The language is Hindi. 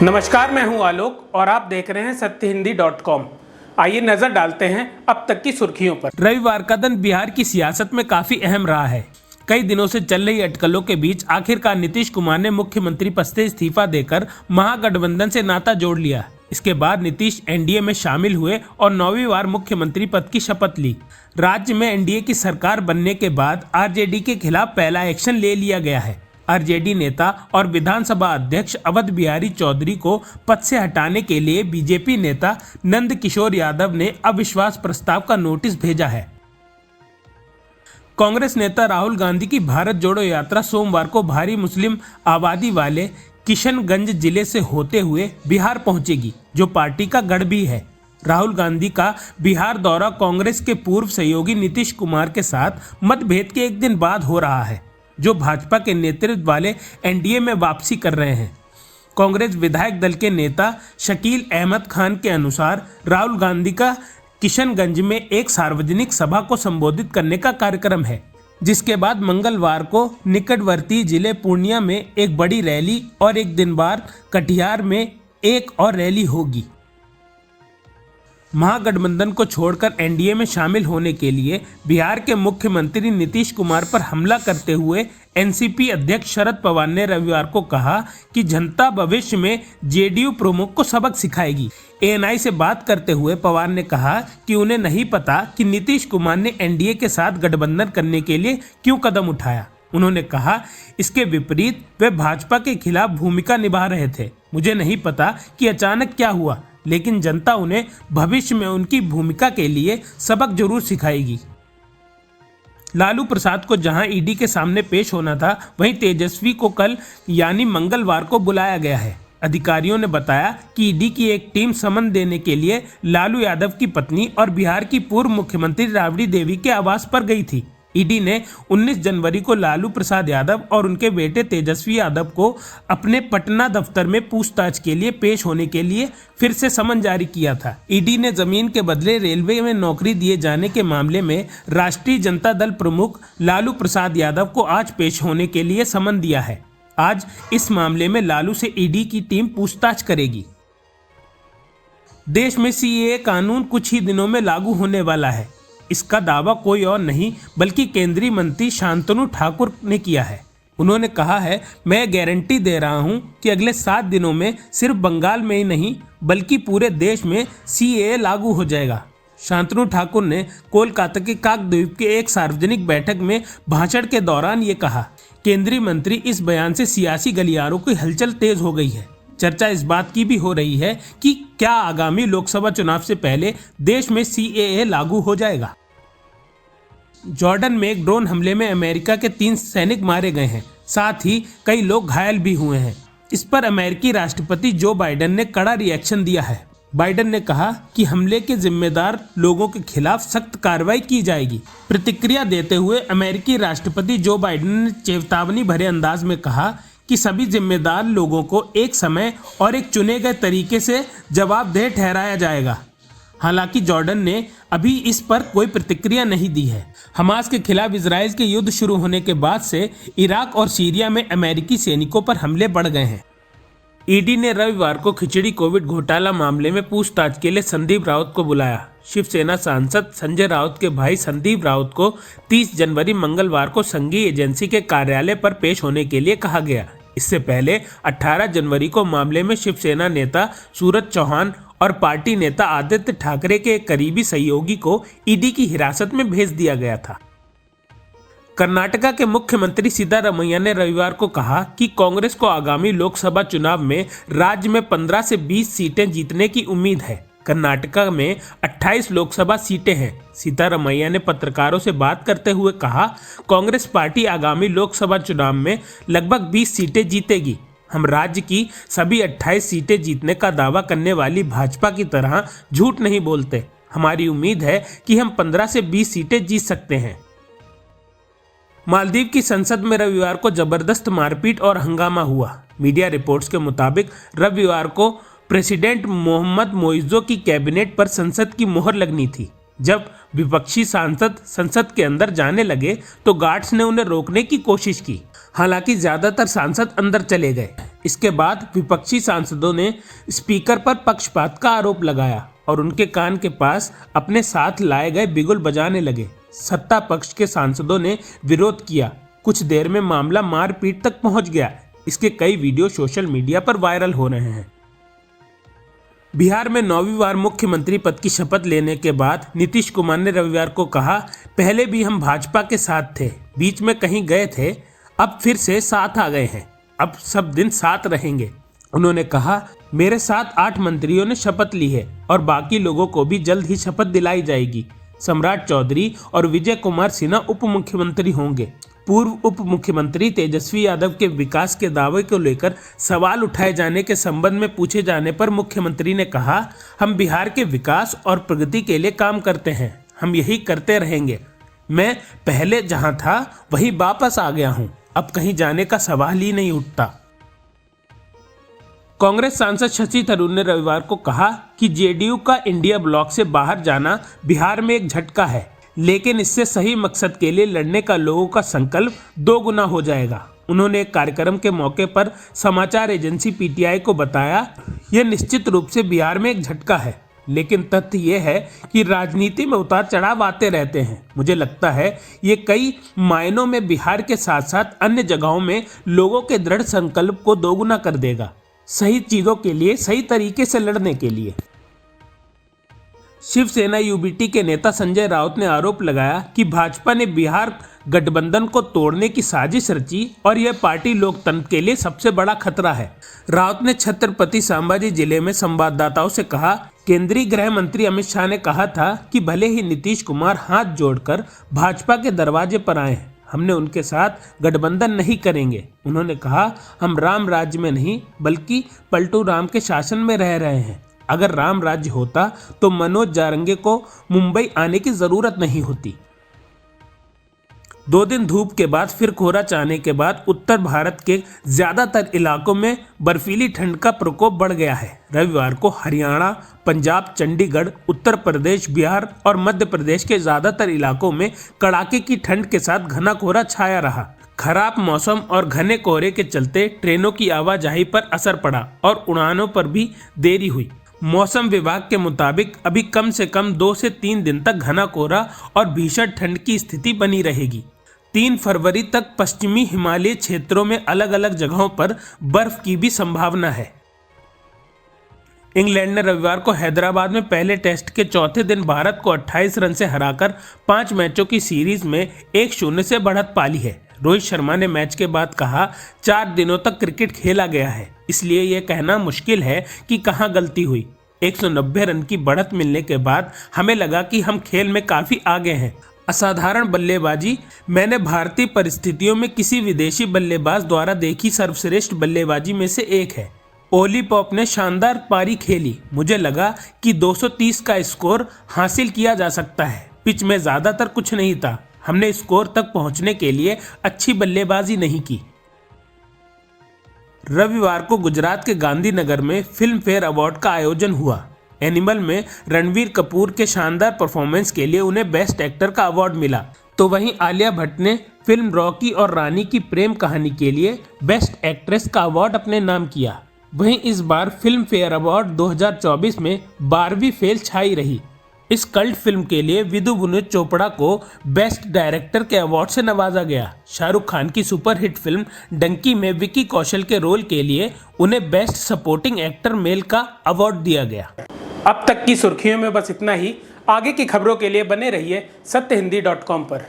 नमस्कार, मैं हूं आलोक और आप देख रहे हैं सत्यहिंदी.com। आइए नजर डालते हैं अब तक की सुर्खियों पर। रविवार का दिन बिहार की सियासत में काफी अहम रहा है। कई दिनों से चल रही अटकलों के बीच आखिरकार नीतीश कुमार ने मुख्यमंत्री पद से इस्तीफा देकर महागठबंधन से नाता जोड़ लिया। इसके बाद नीतीश एनडीए में शामिल हुए और 9वीं बार मुख्यमंत्री पद की शपथ ली। राज्य में एनडीए की सरकार बनने के बाद आरजेडी के खिलाफ पहला एक्शन ले लिया गया है। आरजेडी नेता और विधानसभा अध्यक्ष अवध बिहारी चौधरी को पद से हटाने के लिए बीजेपी नेता नंद किशोर यादव ने अविश्वास प्रस्ताव का नोटिस भेजा है। कांग्रेस नेता राहुल गांधी की भारत जोड़ो यात्रा सोमवार को भारी मुस्लिम आबादी वाले किशनगंज जिले से होते हुए बिहार पहुंचेगी, जो पार्टी का गढ़ भी है। राहुल गांधी का बिहार दौरा कांग्रेस के पूर्व सहयोगी नीतीश कुमार के साथ मतभेद के एक दिन बाद हो रहा है, जो भाजपा के नेतृत्व वाले एनडीए में वापसी कर रहे हैं। कांग्रेस विधायक दल के नेता शकील अहमद खान के अनुसार राहुल गांधी का किशनगंज में एक सार्वजनिक सभा को संबोधित करने का कार्यक्रम है, जिसके बाद मंगलवार को निकटवर्ती जिले पूर्णिया में एक बड़ी रैली और एक दिन बाद कटिहार में एक और रैली होगी। महागठबंधन को छोड़कर एनडीए में शामिल होने के लिए बिहार के मुख्यमंत्री नीतीश कुमार पर हमला करते हुए एनसीपी अध्यक्ष शरद पवार ने रविवार को कहा कि जनता भविष्य में जेडीयू प्रमुख को सबक सिखाएगी। एएनआई से बात करते हुए पवार ने कहा कि उन्हें नहीं पता कि नीतीश कुमार ने एनडीए के साथ गठबंधन करने के लिए क्यों कदम उठाया। उन्होंने कहा, इसके विपरीत वे भाजपा के खिलाफ भूमिका निभा रहे थे। मुझे नहीं पता कि अचानक क्या हुआ, लेकिन जनता उन्हें भविष्य में उनकी भूमिका के लिए सबक जरूर सिखाएगी। लालू प्रसाद को जहां ईडी के सामने पेश होना था, वहीं तेजस्वी को कल यानी मंगलवार को बुलाया गया है। अधिकारियों ने बताया कि ईडी की एक टीम समन देने के लिए लालू यादव की पत्नी और बिहार की पूर्व मुख्यमंत्री राबड़ी देवी के आवास पर गई थी। ईडी ने 19 जनवरी को लालू प्रसाद यादव और उनके बेटे तेजस्वी यादव को अपने पटना दफ्तर में पूछताछ के लिए पेश होने के लिए फिर से समन जारी किया था। ईडी ने जमीन के बदले रेलवे में नौकरी दिए जाने के मामले में राष्ट्रीय जनता दल प्रमुख लालू प्रसाद यादव को आज पेश होने के लिए समन दिया है। आज इस मामले में लालू से ईडी की टीम पूछताछ करेगी। देश में सीएए कानून कुछ ही दिनों में लागू होने वाला है। इसका दावा कोई और नहीं बल्कि केंद्रीय मंत्री शांतनु ठाकुर ने किया है। उन्होंने कहा है, मैं गारंटी दे रहा हूं कि अगले 7 दिनों में सिर्फ बंगाल में ही नहीं बल्कि पूरे देश में सीएए लागू हो जाएगा। शांतनु ठाकुर ने कोलकाता के काकद्वीप के एक सार्वजनिक बैठक में भाषण के दौरान ये कहा। केंद्रीय मंत्री इस बयान से सियासी गलियारों की हलचल तेज हो गई है। चर्चा इस बात की भी हो रही है कि क्या आगामी लोकसभा चुनाव से पहले देश में सीएए लागू हो जाएगा। जॉर्डन में एक ड्रोन हमले में अमेरिका के 3 सैनिक मारे गए हैं, साथ ही कई लोग घायल भी हुए हैं। इस पर अमेरिकी राष्ट्रपति जो बाइडेन ने कड़ा रिएक्शन दिया है। बाइडेन ने कहा कि हमले के जिम्मेदार लोगों के खिलाफ सख्त कार्रवाई की जाएगी। प्रतिक्रिया देते हुए अमेरिकी राष्ट्रपति जो बाइडेन ने चेतावनी भरे अंदाज में कहा कि सभी जिम्मेदार लोगों को एक समय और एक चुने गए तरीके से जवाबदेह ठहराया जाएगा। हालांकि जॉर्डन ने अभी इस पर कोई प्रतिक्रिया नहीं दी है। हमास के खिलाफ इजराइल के युद्ध शुरू होने के बाद से इराक और सीरिया में अमेरिकी सैनिकों पर हमले बढ़ गए हैं। ईडी ने रविवार को खिचड़ी कोविड घोटाला मामले में पूछताछ के लिए संदीप राउत को बुलाया। शिवसेना सांसद संजय राउत के भाई संदीप राउत को 30 जनवरी मंगलवार को संघीय एजेंसी के कार्यालय पर पेश होने के लिए कहा गया। इससे पहले 18 जनवरी को मामले में शिवसेना नेता सूरज चौहान और पार्टी नेता आदित्य ठाकरे के एक करीबी सहयोगी को ईडी की हिरासत में भेज दिया गया था। कर्नाटका के मुख्यमंत्री सिद्धारमैया ने रविवार को कहा कि कांग्रेस को आगामी लोकसभा चुनाव में राज्य में 15 से 20 सीटें जीतने की उम्मीद है। कर्नाटका में 28 लोकसभा सीटें हैं। सिद्धारमैया ने पत्रकारों से बात करते हुए कहा, कांग्रेस पार्टी आगामी लोकसभा चुनाव में लगभग 20 सीटें जीतेगी। हम राज्य की सभी 28 सीटें जीतने का दावा करने वाली भाजपा की तरह झूठ नहीं बोलते। हमारी उम्मीद है कि हम 15 से 20 सीटें जीत सकते हैं। मालदीव की संसद में रविवार को जबरदस्त मारपीट और हंगामा हुआ। मीडिया रिपोर्ट्स के मुताबिक रविवार को प्रेसिडेंट मोहम्मद मोइज़ो की कैबिनेट पर संसद की मोहर लगनी थी। जब विपक्षी सांसद संसद के अंदर जाने लगे तो गार्ड्स ने उन्हें रोकने की कोशिश की। हालांकि ज्यादातर सांसद अंदर चले गए। इसके बाद विपक्षी सांसदों ने स्पीकर पर पक्षपात का आरोप लगाया और उनके कान के पास अपने साथ लाए गए बिगुल बजाने लगे। सत्ता पक्ष के सांसदों ने विरोध किया। कुछ देर में मामला मारपीट तक पहुंच गया। इसके कई वीडियो सोशल मीडिया पर वायरल हो रहे हैं। बिहार में 9वीं बार मुख्यमंत्री पद की शपथ लेने के बाद नीतीश कुमार ने रविवार को कहा, पहले भी हम भाजपा के साथ थे, बीच में कहीं गए थे, अब फिर से साथ आ गए हैं, अब सब दिन साथ रहेंगे। उन्होंने कहा, मेरे साथ 8 मंत्रियों ने शपथ ली है और बाकी लोगों को भी जल्द ही शपथ दिलाई जाएगी। सम्राट चौधरी और विजय कुमार सिन्हा उप मुख्यमंत्री होंगे। पूर्व उप मुख्यमंत्री तेजस्वी यादव के विकास के दावे को लेकर सवाल उठाए जाने के संबंध में पूछे जाने पर मुख्यमंत्री ने कहा, हम बिहार के विकास और प्रगति के लिए काम करते हैं, हम यही करते रहेंगे। मैं पहले जहां था वहीं वापस आ गया हूं, अब कहीं जाने का सवाल ही नहीं उठता। कांग्रेस सांसद शशि थरूर ने रविवार को कहा कि जेडीयू का इंडिया ब्लॉक से बाहर जाना बिहार में एक झटका है, लेकिन इससे सही मकसद के लिए लड़ने का लोगों का संकल्प 2 गुना हो जाएगा। उन्होंने एक कार्यक्रम के मौके पर समाचार एजेंसी पीटीआई को बताया, यह निश्चित रूप से बिहार में एक झटका है, लेकिन तथ्य यह है कि राजनीति में उतार चढ़ाव आते रहते हैं। मुझे लगता है ये कई मायनों में बिहार के साथ साथ अन्य जगहों में लोगों के दृढ़ संकल्प को 2 गुना कर देगा, सही चीजों के लिए सही तरीके से लड़ने के लिए। शिवसेना यूबीटी के नेता संजय राउत ने आरोप लगाया कि भाजपा ने बिहार गठबंधन को तोड़ने की साजिश रची और यह पार्टी लोकतंत्र के लिए सबसे बड़ा खतरा है। राउत ने छत्रपति संभाजी जिले में संवाददाताओं से कहा, केंद्रीय गृह मंत्री अमित शाह ने कहा था कि भले ही नीतीश कुमार हाथ जोड़कर भाजपा के दरवाजे पर आए हैं, हमने उनके साथ गठबंधन नहीं करेंगे। उन्होंने कहा, हम राम राज्य में नहीं बल्कि पलटू राम के शासन में रह रहे हैं। अगर राम राज्य होता तो मनोज जारंगे को मुंबई आने की जरूरत नहीं होती। 2 दिन धूप के बाद फिर कोहरा छाने के बाद उत्तर भारत के ज्यादातर इलाकों में बर्फीली ठंड का प्रकोप बढ़ गया है। रविवार को हरियाणा, पंजाब, चंडीगढ़, उत्तर प्रदेश, बिहार और मध्य प्रदेश के ज्यादातर इलाकों में कड़ाके की ठंड के साथ घना कोहरा छाया रहा। खराब मौसम और घने कोहरे के चलते ट्रेनों की आवाजाही पर असर पड़ा और उड़ानों पर भी देरी हुई। मौसम विभाग के मुताबिक अभी कम से कम 2 से 3 दिन तक घना कोहरा और भीषण ठंड की स्थिति बनी रहेगी। 3 फरवरी तक पश्चिमी हिमालयी क्षेत्रों में अलग अलग जगहों पर बर्फ की भी संभावना है। इंग्लैंड ने रविवार को हैदराबाद में पहले टेस्ट के चौथे दिन भारत को 28 रन से हराकर 5 मैचों की सीरीज में 1-0 से बढ़त पा ली है। रोहित शर्मा ने मैच के बाद कहा, 4 दिनों तक क्रिकेट खेला गया है, इसलिए यह कहना मुश्किल है कि कहां गलती हुई। 190 रन की बढ़त मिलने के बाद हमें लगा कि हम खेल में काफी आगे हैं। असाधारण बल्लेबाजी, मैंने भारतीय परिस्थितियों में किसी विदेशी बल्लेबाज द्वारा देखी सर्वश्रेष्ठ बल्लेबाजी में से एक है। ओली पॉप ने शानदार पारी खेली। मुझे लगा कि 230 का स्कोर हासिल किया जा सकता है। पिच में ज्यादातर कुछ नहीं था। हमने स्कोर तक पहुंचने के लिए अच्छी बल्लेबाजी नहीं की। रविवार को गुजरात के गांधीनगर में फिल्म फेयर अवार्ड का आयोजन हुआ। एनिमल में रणवीर कपूर के शानदार परफॉर्मेंस के लिए उन्हें बेस्ट एक्टर का अवार्ड मिला, तो वहीं आलिया भट्ट ने फिल्म रॉकी और रानी की प्रेम कहानी के लिए बेस्ट एक्ट्रेस का अवार्ड अपने नाम किया। वहीं इस बार फिल्म फेयर अवार्ड 2024 में 12वीं फेल छाई रही। इस कल्ट फिल्म के लिए विदु विनोद चोपड़ा को बेस्ट डायरेक्टर के अवार्ड से नवाजा गया। शाहरुख खान की सुपरहिट फिल्म डंकी में विकी कौशल के रोल के लिए उन्हें बेस्ट सपोर्टिंग एक्टर मेल का अवार्ड दिया गया। अब तक की सुर्खियों में बस इतना ही। आगे की खबरों के लिए बने रहिए सत्यहिंदी.com पर।